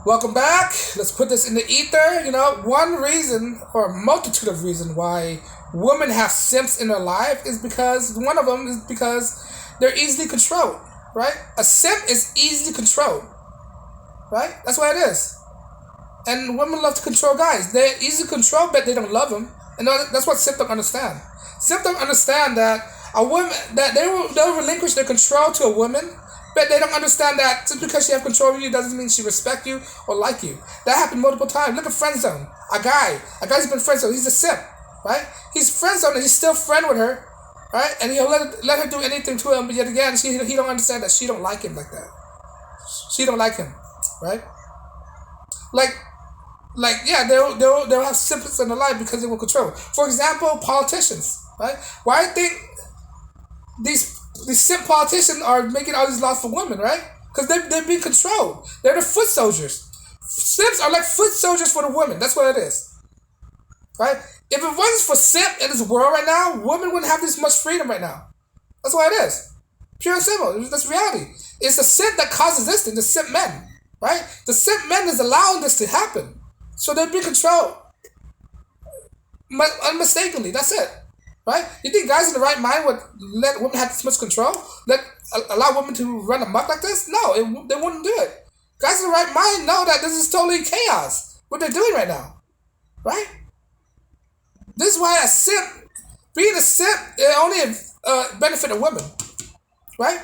Welcome back. Let's put this in the ether. One reason or a multitude of reasons why women have simps in their life is because one of them is because they're easily controlled, right? A simp is easily controlled, right? That's what it is. And women love to control guys. They're easily controlled, but they don't love them. And that's what simp don't understand. Simp don't understand that a woman that they'll relinquish their control to a woman, but they don't understand that just because she have control of you doesn't mean she respect you or like you. That happened multiple times. Look at friend zone. A guy's been friend zone. He's a simp, right? He's friend zone and he's still friend with her, right? And he'll let her do anything to him, but yet again, he don't understand that she don't like him like that. She don't like him, right? Like yeah, they'll have simps in their life because they will control. For example, politicians, right? Why do you think these simp politicians are making all these laws for women, right? Because they're being controlled. They're the foot soldiers. Simps are like foot soldiers for the women. That's what it is, right? If it wasn't for simp in this world right now, women wouldn't have this much freedom right now. That's what it is. Pure and simple. That's reality. It's the simp that causes this thing. The simp men, right? The simp men is allowing this to happen. So they're being controlled unmistakably. That's it, right? You think guys in the right mind would let women have this much control? Allow women to run amok like this? No, they wouldn't do it. Guys in the right mind know that this is totally chaos. What they're doing right now, right? This is why being a simp, it only benefit a woman, right?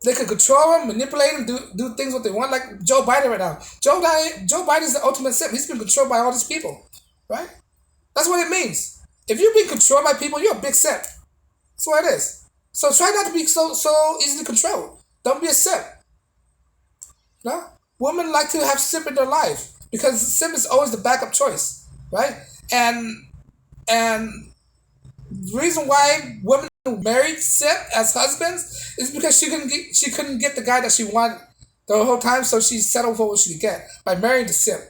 They can control them, manipulate them, do things what they want, like Joe Biden right now. Joe Biden is the ultimate simp. He's been controlled by all these people, right? That's what it means. If you're being controlled by people, you're a big simp. That's what it is. So try not to be so easily controlled. Don't be a simp. No? Women like to have simp in their life because simp is always the backup choice, right? And the reason why women married simp as husbands is because she couldn't get the guy that she wanted the whole time, so she settled for what she could get by marrying the simp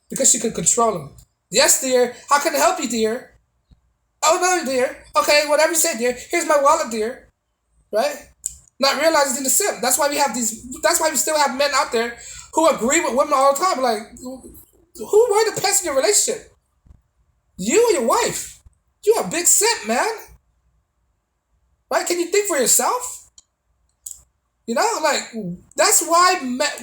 because she could control him. Yes, dear. How can I help you, dear? Oh no, dear. Okay, whatever you say, dear. Here's my wallet, dear. Right? Not realizing the simp. That's why we have these. That's why we still have men out there who agree with women all the time. Like, who were the pest in your relationship? You or your wife? You a big simp, man. Right? Can you think for yourself? Like that's why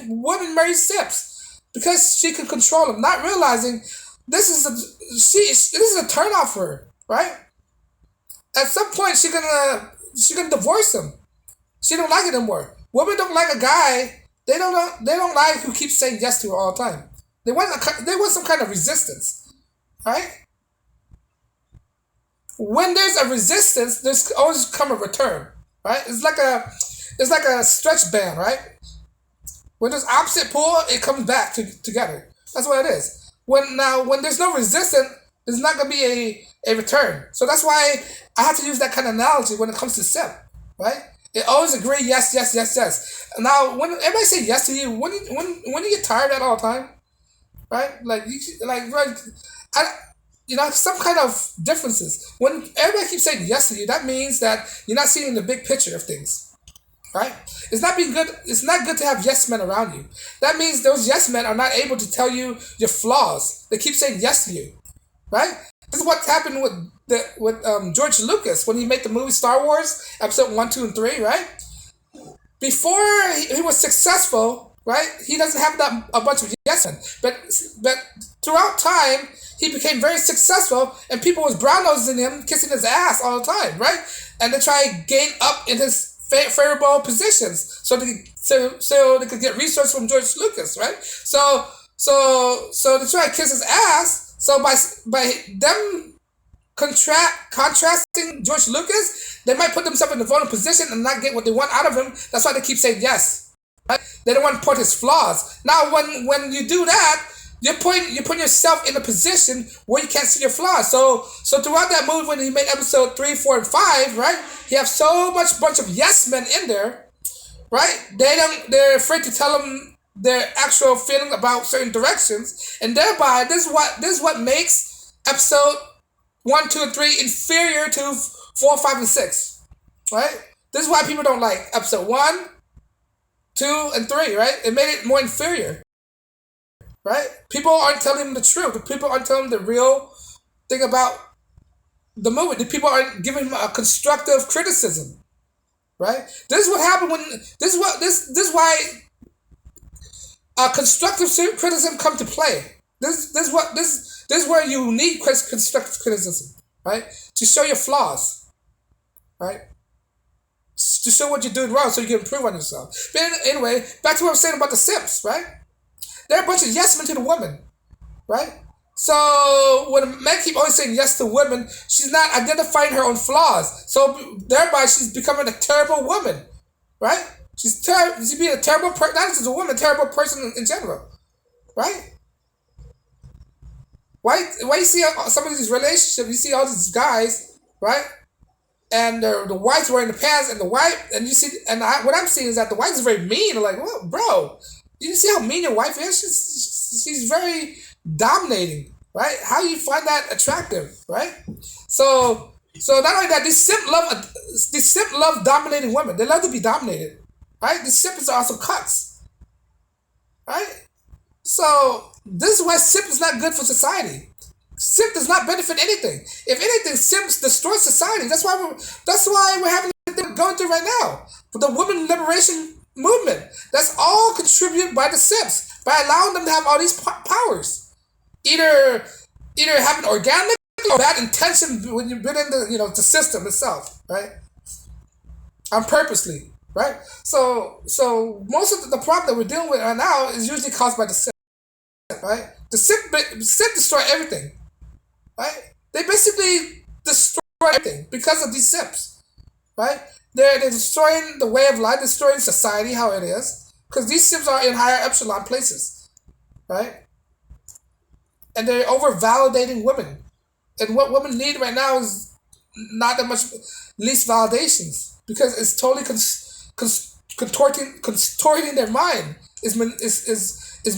women marry simps because she can control them, not realizing this is a turn off for her, right? At some point, she gonna divorce him. She don't like it anymore. Women don't like a guy. They don't like who keeps saying yes to her all the time. They want some kind of resistance, right? When there's a resistance, there's always come a return, right? It's like a stretch band, right? When there's opposite pull, it comes back together. That's what it is. When there's no resistance, there's not gonna be a return. So that's why I have to use that kind of analogy when it comes to simp, right? It always agree yes, yes, yes, yes. Now when everybody say yes to you, when you get tired of that all the time, right? Right, I, some kind of differences. When everybody keeps saying yes to you, that means that you're not seeing the big picture of things, right? It's not being good. It's not good to have yes men around you. That means those yes men are not able to tell you your flaws. They keep saying yes to you, right? This is what happened with George Lucas when he made the movie Star Wars Episode 1, 2, and 3, right? Before he was successful, right? He doesn't have a bunch of yes men, but throughout time he became very successful, and people was brown nosing him, kissing his ass all the time, right? And they try to gain up in his favorable positions so they could get research from George Lucas, right? So they try to kiss his ass. So by them contrasting George Lucas, they might put themselves in a vulnerable position and not get what they want out of him. That's why they keep saying yes. Right? They don't want to point his flaws. Now, when you do that, you're putting yourself in a position where you can't see your flaws. So throughout that movie, when he made episode 3, 4, and 5, right, he have so much bunch of yes men in there, right? They're afraid to tell him their actual feeling about certain directions, and thereby this is what makes episode 1, 2, and 3 inferior to 4, 5, and 6, right? This is why people don't like episode 1, 2, and 3, right? It made it more inferior. right? People aren't telling them the truth. People aren't telling them the real thing about the movie. The people aren't giving them a constructive criticism, right? This is what happened when this is why constructive criticism come to play. This is where you need constructive criticism, right? To show your flaws, right? To show what you're doing wrong so you can improve on yourself. But anyway, back to what I was saying about the Simps, right? They're a bunch of yes men to the woman, right? So when a man keep always saying yes to women, she's not identifying her own flaws. So thereby she's becoming a terrible woman, right? She's being a terrible person, not just a woman, a terrible person in general, right? Why you see some of these relationships? You see all these guys, right? And the whites wearing the pants, and the white, and you see, what I'm seeing is that the whites are very mean. They're like, well, bro, you see how mean your wife is? She's very dominating, right? How do you find that attractive, right? So not only that, these simp love dominating women. They love to be dominated, right? These simps are also cucks, right? So this is why simp is not good for society. Simp does not benefit anything. If anything, simps destroy society. That's why we're having going through right now. For the women liberation movement. That's all contributed by the simps by allowing them to have all these powers. Either having organic or bad intention when you put in the system itself, right? On purposely, right? So most of the problem that we're dealing with right now is usually caused by the simp, right? The simp destroy everything. Right? They basically destroy everything because of these simps. Right? They're destroying the way of life, destroying society how it is. Because these simps are in higher epsilon places. Right? And they're over validating women. And what women need right now is not that much least validations. Because it's totally contorting their mind. Is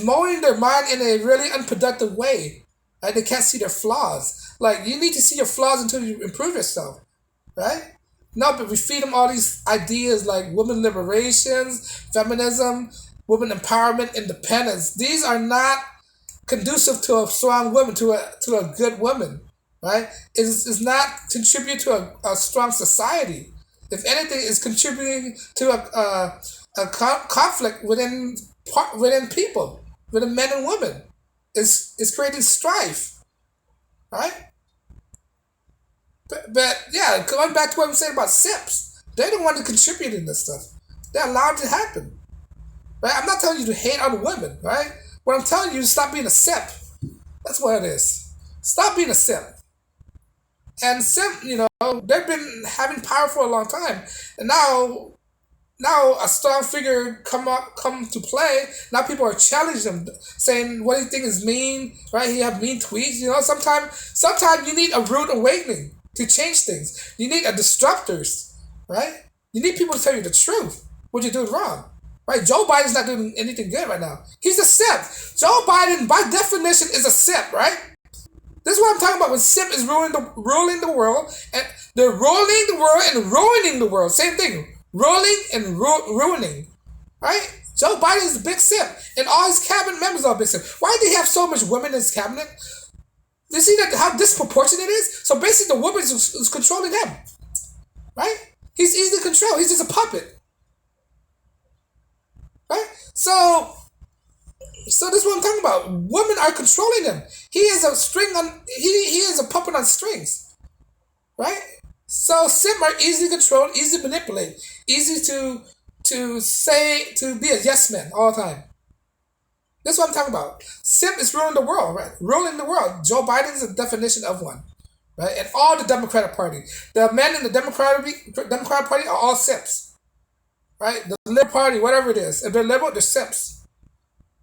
molding their mind in a really unproductive way. Right? They can't see their flaws. Like, you need to see your flaws until you improve yourself. Right? No, but we feed them all these ideas like women liberations, feminism, women empowerment, independence. These are not conducive to a strong woman, to a good woman. Right? It's not contribute to a strong society. If anything, it's contributing to a conflict within people, within men and women. It's creating strife, right? But yeah, going back to what I'm saying about simps, they're the one that contribute in this stuff. They're allowed to happen, right? I'm not telling you to hate on women, right? What I'm telling you is stop being a simp. That's what it is. Stop being a simp. And simp, they've been having power for a long time, and now a strong figure come to play. Now people are challenging him, saying what do you think is mean, right? He have mean tweets. Sometimes you need a rude awakening to change things. You need a disruptors, right? You need people to tell you the truth, what you're doing wrong, right? Joe Biden's not doing anything good right now. He's a simp. Joe Biden, by definition, is a simp, right? This is what I'm talking about when simp is ruling the world, and they're ruling the world and ruining the world. Same thing. Rolling and ruining, right? Joe Biden is a big simp, and all his cabinet members are big simp. Why do he have so much women in his cabinet? You see how disproportionate it is? So basically, the woman is controlling him, right? He's easy to control. He's just a puppet, right? So this is what I'm talking about. Women are controlling him. He is a string on. He is a puppet on strings, right? So simp are easy to control, easy to manipulate, easy to be a yes man all the time. That's what I'm talking about. Simp is ruling the world, right? Ruling the world. Joe Biden is a definition of one, right? And all the Democratic Party, the men in the Democratic Party are all simps, right? The Liberal Party, whatever it is, if they're liberal, they're simps,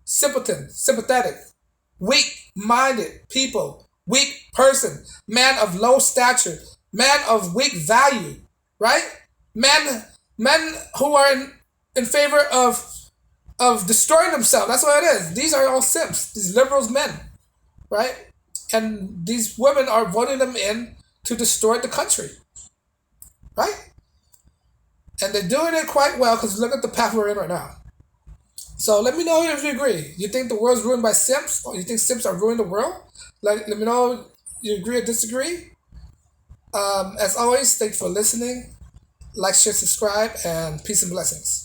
simpleton, sympathetic, weak-minded people, weak person, man of low stature. Men of weak value, right? Men who are in favor of destroying themselves. That's what it is. These are all simps. These liberals men, right? And these women are voting them in to destroy the country, right? And they're doing it quite well because look at the path we're in right now. So let me know if you agree. You think the world's ruined by simps, or you think simps are ruining the world? Let me know you agree or disagree. As always, thanks for listening. Like, share, subscribe, and peace and blessings.